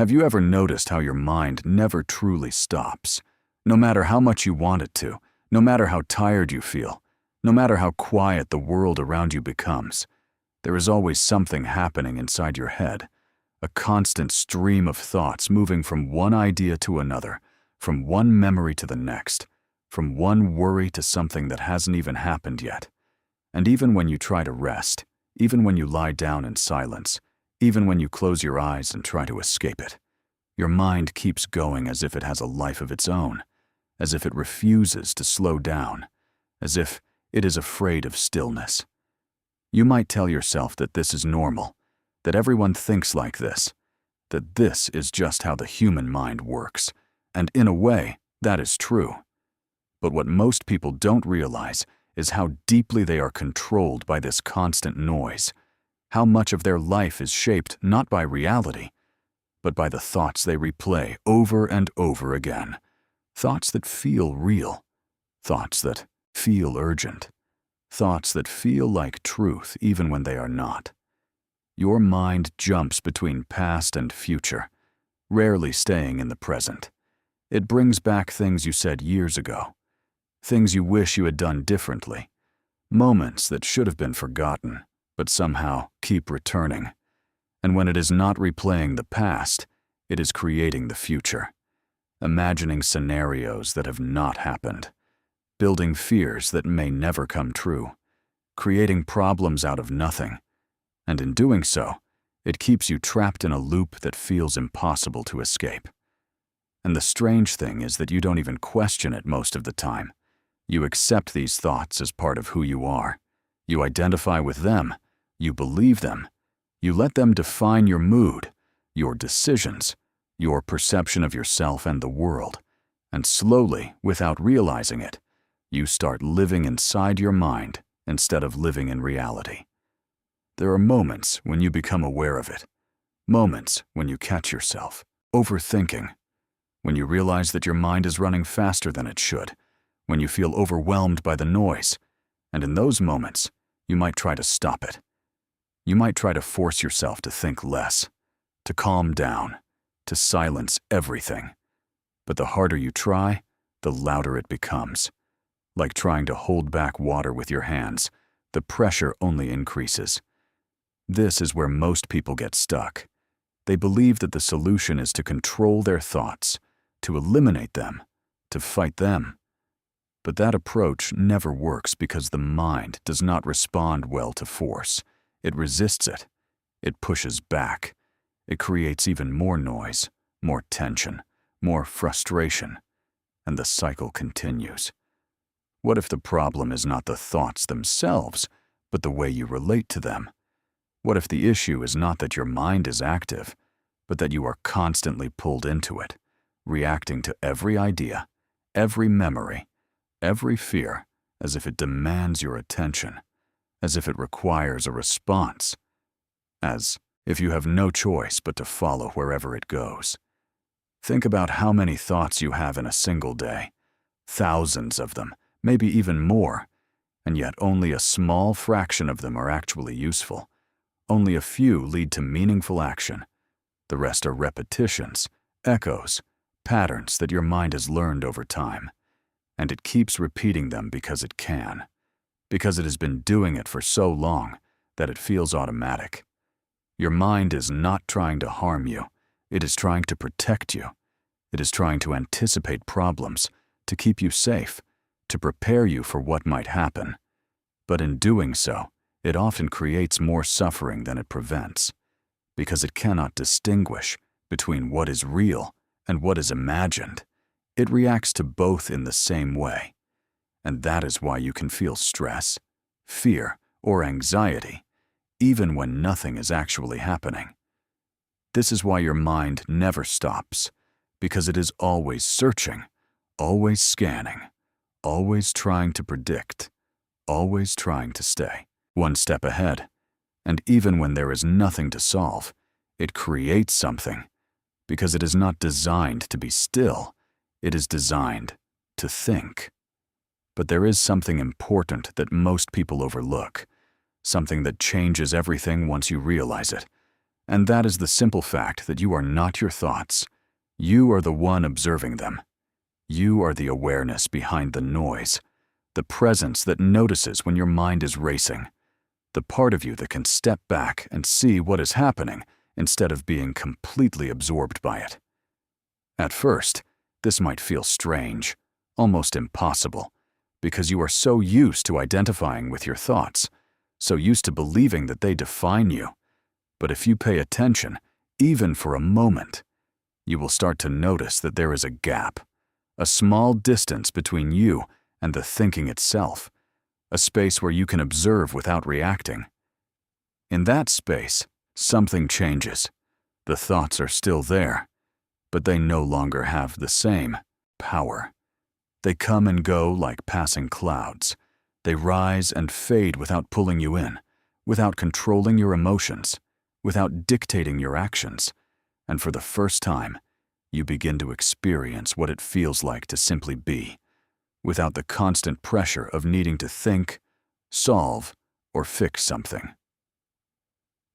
Have you ever noticed how your mind never truly stops? No matter how much you want it to, no matter how tired you feel, no matter how quiet the world around you becomes, there is always something happening inside your head, a constant stream of thoughts moving from one idea to another, from one memory to the next, from one worry to something that hasn't even happened yet. And even when you try to rest, even when you lie down in silence, even when you close your eyes and try to escape it, your mind keeps going as if it has a life of its own, as if it refuses to slow down, as if it is afraid of stillness. You might tell yourself that this is normal, that everyone thinks like this, that this is just how the human mind works, and in a way, that is true. But what most people don't realize is how deeply they are controlled by this constant noise, how much of their life is shaped not by reality, but by the thoughts they replay over and over again, thoughts that feel real, thoughts that feel urgent, thoughts that feel like truth even when they are not. Your mind jumps between past and future, rarely staying in the present. It brings back things you said years ago, things you wish you had done differently, moments that should have been forgotten, but somehow keep returning. And when it is not replaying the past, it is creating the future, imagining scenarios that have not happened, building fears that may never come true, creating problems out of nothing. And in doing so, it keeps you trapped in a loop that feels impossible to escape. And the strange thing is that you don't even question it most of the time. You accept these thoughts as part of who you are. You identify with them. You believe them. You let them define your mood, your decisions, your perception of yourself and the world. And slowly, without realizing it, you start living inside your mind instead of living in reality. There are moments when you become aware of it, moments when you catch yourself overthinking, when you realize that your mind is running faster than it should, when you feel overwhelmed by the noise, and in those moments, you might try to stop it. You might try to force yourself to think less, to calm down, to silence everything. But the harder you try, the louder it becomes. Like trying to hold back water with your hands, the pressure only increases. This is where most people get stuck. They believe that the solution is to control their thoughts, to eliminate them, to fight them. But that approach never works because the mind does not respond well to force. It resists it. It pushes back. It creates even more noise, more tension, more frustration, and the cycle continues. What if the problem is not the thoughts themselves, but the way you relate to them? What if the issue is not that your mind is active, but that you are constantly pulled into it, reacting to every idea, every memory, every fear, as if it demands your attention, as if it requires a response, as if you have no choice but to follow wherever it goes? Think about how many thoughts you have in a single day, thousands of them, maybe even more, and yet only a small fraction of them are actually useful. Only a few lead to meaningful action. The rest are repetitions, echoes, patterns that your mind has learned over time. And it keeps repeating them because it can, because it has been doing it for so long that it feels automatic. Your mind is not trying to harm you. It is trying to protect you. It is trying to anticipate problems, to keep you safe, to prepare you for what might happen. But in doing so, it often creates more suffering than it prevents, because it cannot distinguish between what is real and what is imagined. It reacts to both in the same way. And that is why you can feel stress, fear, or anxiety, even when nothing is actually happening. This is why your mind never stops, because it is always searching, always scanning, always trying to predict, always trying to stay one step ahead. And even when there is nothing to solve, it creates something, because it is not designed to be still. It is designed to think. But there is something important that most people overlook, something that changes everything once you realize it, And that is the simple fact that you are not your thoughts. You are the one observing them. You are the awareness behind the noise, the presence that notices when your mind is racing, the part of you that can step back and see what is happening instead of being completely absorbed by it. At first, this might feel strange, almost impossible, because you are so used to identifying with your thoughts, so used to believing that they define you. But if you pay attention, even for a moment, you will start to notice that there is a gap, a small distance between you and the thinking itself, a space where you can observe without reacting. In that space, something changes. The thoughts are still there, but they no longer have the same power. They come and go like passing clouds. They rise and fade without pulling you in, without controlling your emotions, without dictating your actions. And for the first time, you begin to experience what it feels like to simply be, without the constant pressure of needing to think, solve, or fix something.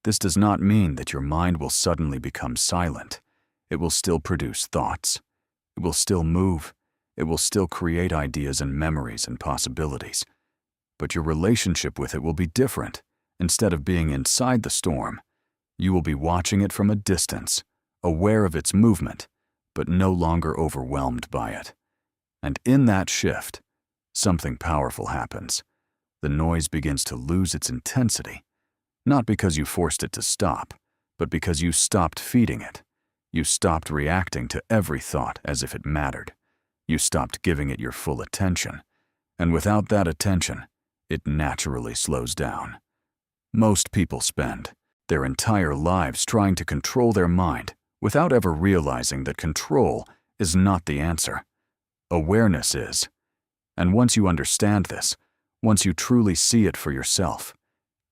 This does not mean that your mind will suddenly become silent. It will still produce thoughts. It will still move. It will still create ideas and memories and possibilities. But your relationship with it will be different. Instead of being inside the storm, you will be watching it from a distance, aware of its movement, but no longer overwhelmed by it. And in that shift, something powerful happens. The noise begins to lose its intensity, not because you forced it to stop, but because you stopped feeding it. You stopped reacting to every thought as if it mattered. You stopped giving it your full attention. And without that attention, it naturally slows down. Most people spend their entire lives trying to control their mind without ever realizing that control is not the answer. Awareness is. And once you understand this, once you truly see it for yourself,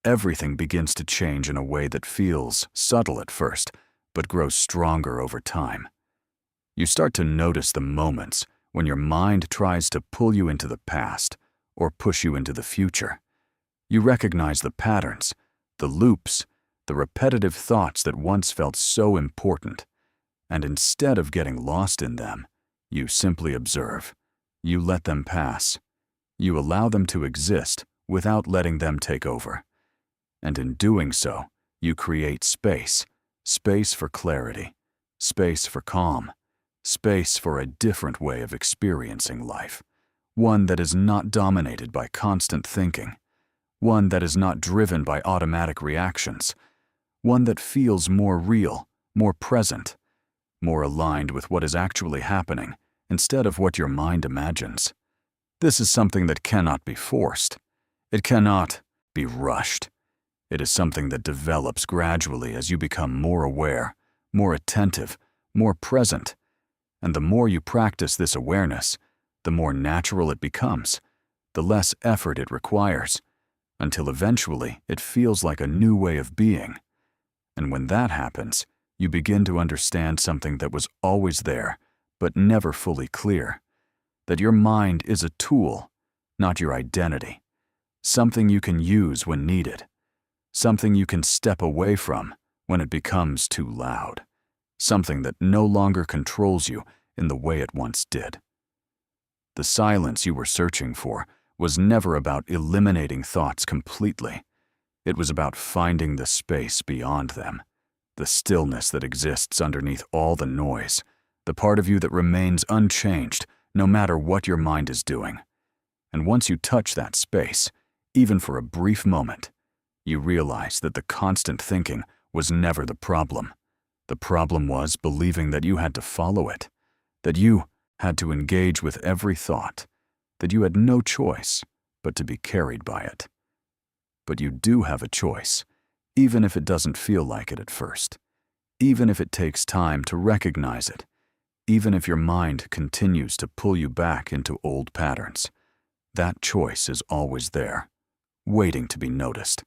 everything begins to change in a way that feels subtle at first, but grows stronger over time. You start to notice the moments when your mind tries to pull you into the past or push you into the future. You recognize the patterns, the loops, the repetitive thoughts that once felt so important. And instead of getting lost in them, you simply observe. You let them pass. You allow them to exist without letting them take over. And in doing so, you create space. Space for clarity. Space for calm. Space for a different way of experiencing life. One that is not dominated by constant thinking. One that is not driven by automatic reactions. One that feels more real, more present, more aligned with what is actually happening instead of what your mind imagines. This is something that cannot be forced. It cannot be rushed. It is something that develops gradually as you become more aware, more attentive, more present. And the more you practice this awareness, the more natural it becomes, the less effort it requires, until eventually it feels like a new way of being. And when that happens, you begin to understand something that was always there, but never fully clear. That your mind is a tool, not your identity. Something you can use when needed. Something you can step away from when it becomes too loud. Something that no longer controls you in the way it once did. The silence you were searching for was never about eliminating thoughts completely. It was about finding the space beyond them, the stillness that exists underneath all the noise, the part of you that remains unchanged no matter what your mind is doing. And once you touch that space, even for a brief moment, you realize that the constant thinking was never the problem. The problem was believing that you had to follow it, that you had to engage with every thought, that you had no choice but to be carried by it. But you do have a choice, even if it doesn't feel like it at first, even if it takes time to recognize it, even if your mind continues to pull you back into old patterns. That choice is always there, waiting to be noticed.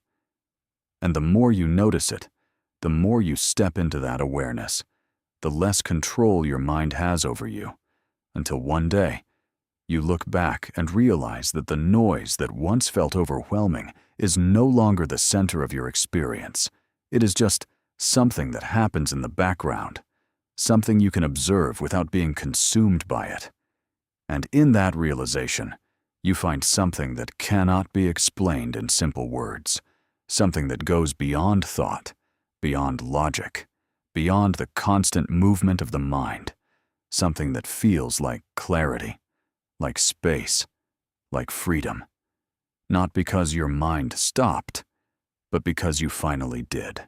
And the more you notice it, the more you step into that awareness, the less control your mind has over you, until one day, you look back and realize that the noise that once felt overwhelming is no longer the center of your experience. It is just something that happens in the background, something you can observe without being consumed by it. And in that realization, you find something that cannot be explained in simple words, something that goes beyond thought, beyond logic, beyond the constant movement of the mind, something that feels like clarity, like space, like freedom. Not because your mind stopped, but because you finally did.